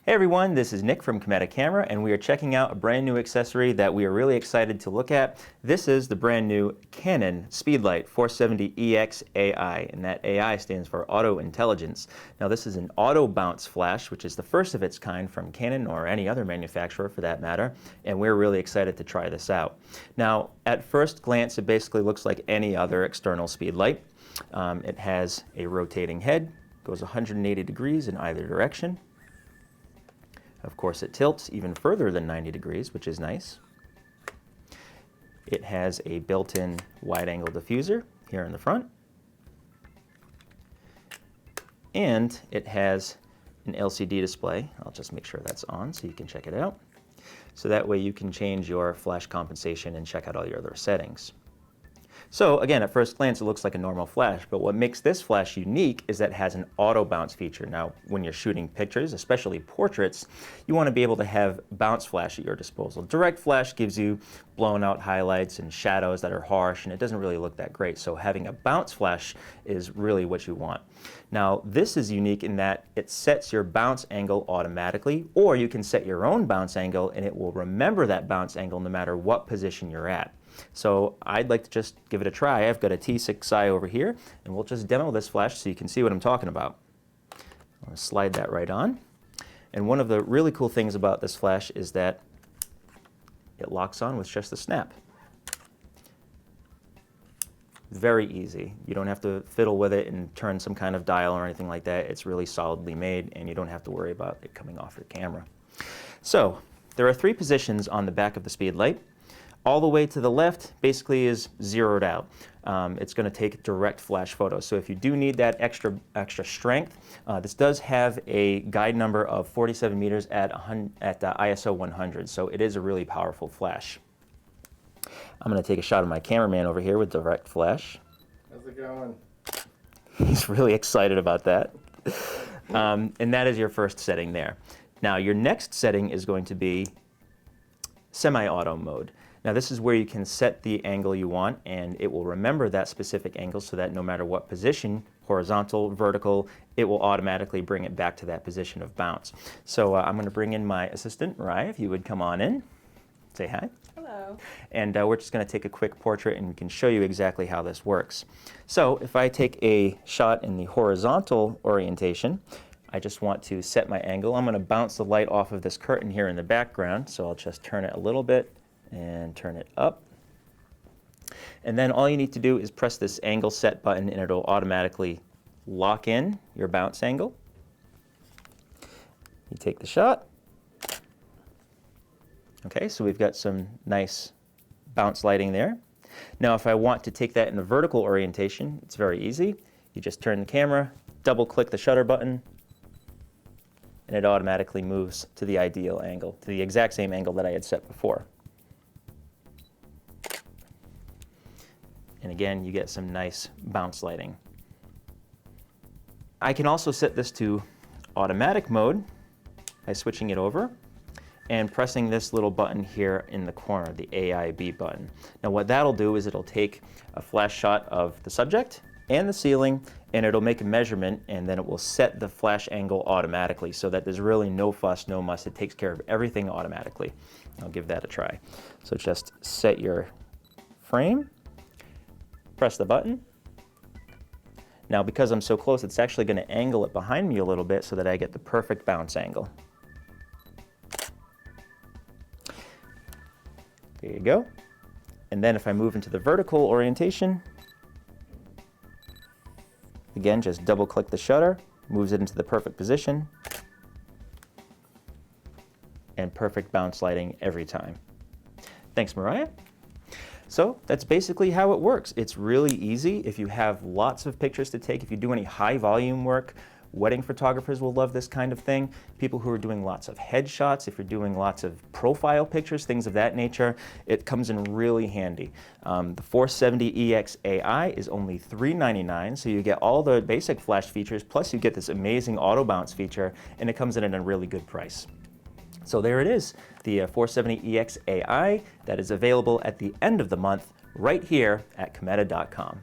Hey everyone, this is Nick from Cameta Camera, and we are checking out a brand new accessory that we are really excited to look at. This is the brand new Canon Speedlite 470EX-AI, and that AI stands for Auto Intelligence. Now this is an auto bounce flash, which is the first of its kind from Canon or any other manufacturer for that matter, and we're really excited to try this out. Now at first glance it basically looks like any other external speedlight. It has a rotating head, goes 180 degrees in either direction. Of course, it tilts even further than 90 degrees, which is nice. It has a built-in wide-angle diffuser here in the front. And it has an LCD display. I'll just make sure that's on so you can check it out. So that way you can change your flash compensation and check out all your other settings. So again, at first glance, it looks like a normal flash, but what makes this flash unique is that it has an auto bounce feature. Now, when you're shooting pictures, especially portraits, you want to be able to have bounce flash at your disposal. Direct flash gives you blown out highlights and shadows that are harsh, and it doesn't really look that great. So having a bounce flash is really what you want. Now, this is unique in that it sets your bounce angle automatically, or you can set your own bounce angle, and it will remember that bounce angle no matter what position you're at. So I'd like to just give it a try. I've got a T6i over here, and we'll just demo this flash so you can see what I'm talking about. I'm going to slide that right on. And one of the really cool things about this flash is that it locks on with just a snap. Very easy. You don't have to fiddle with it and turn some kind of dial or anything like that. It's really solidly made, and you don't have to worry about it coming off your camera. So there are 3 positions on the back of the Speedlite. All the way to the left basically is zeroed out. It's going to take direct flash photos. So if you do need that extra strength, this does have a guide number of 47 meters at ISO 100. So it is a really powerful flash. I'm going to take a shot of my cameraman over here with direct flash. How's it going? He's really excited about that. And that is your first setting there. Now your next setting is going to be semi-auto mode. Now this is where you can set the angle you want, and it will remember that specific angle so that no matter what position, horizontal, vertical, it will automatically bring it back to that position of bounce. So I'm going to bring in my assistant, Mariah, if you would come on in. Say hi. Hello. And we're just going to take a quick portrait and we can show you exactly how this works. So if I take a shot in the horizontal orientation, I just want to set my angle. I'm going to bounce the light off of this curtain here in the background, so I'll just turn it a little bit and turn it up. And then all you need to do is press this angle set button and it'll automatically lock in your bounce angle. You take the shot. Okay, so we've got some nice bounce lighting there. Now if I want to take that in a vertical orientation, it's very easy. You just turn the camera, double click the shutter button, and it automatically moves to the ideal angle, to the exact same angle that I had set before. And again, you get some nice bounce lighting. I can also set this to automatic mode by switching it over and pressing this little button here in the corner, the AIB button. Now what that'll do is it'll take a flash shot of the subject and the ceiling, and it'll make a measurement, and then it will set the flash angle automatically so that there's really no fuss, no muss. It takes care of everything automatically. I'll give that a try. So just set your frame, press the button. Now because I'm so close, it's actually going to angle it behind me a little bit so that I get the perfect bounce angle. There you go. And then if I move into the vertical orientation, again, just double click the shutter, moves it into the perfect position, and perfect bounce lighting every time. Thanks, Mariah. So that's basically how it works. It's really easy. If you have lots of pictures to take, if you do any high volume work, wedding photographers will love this kind of thing. People who are doing lots of headshots, if you're doing lots of profile pictures, things of that nature, it comes in really handy. The 470EX-AI is only $399, so you get all the basic flash features, plus you get this amazing auto bounce feature, and it comes in at a really good price. So there it is, the 470EX-AI that is available at the end of the month right here at Cameta.com.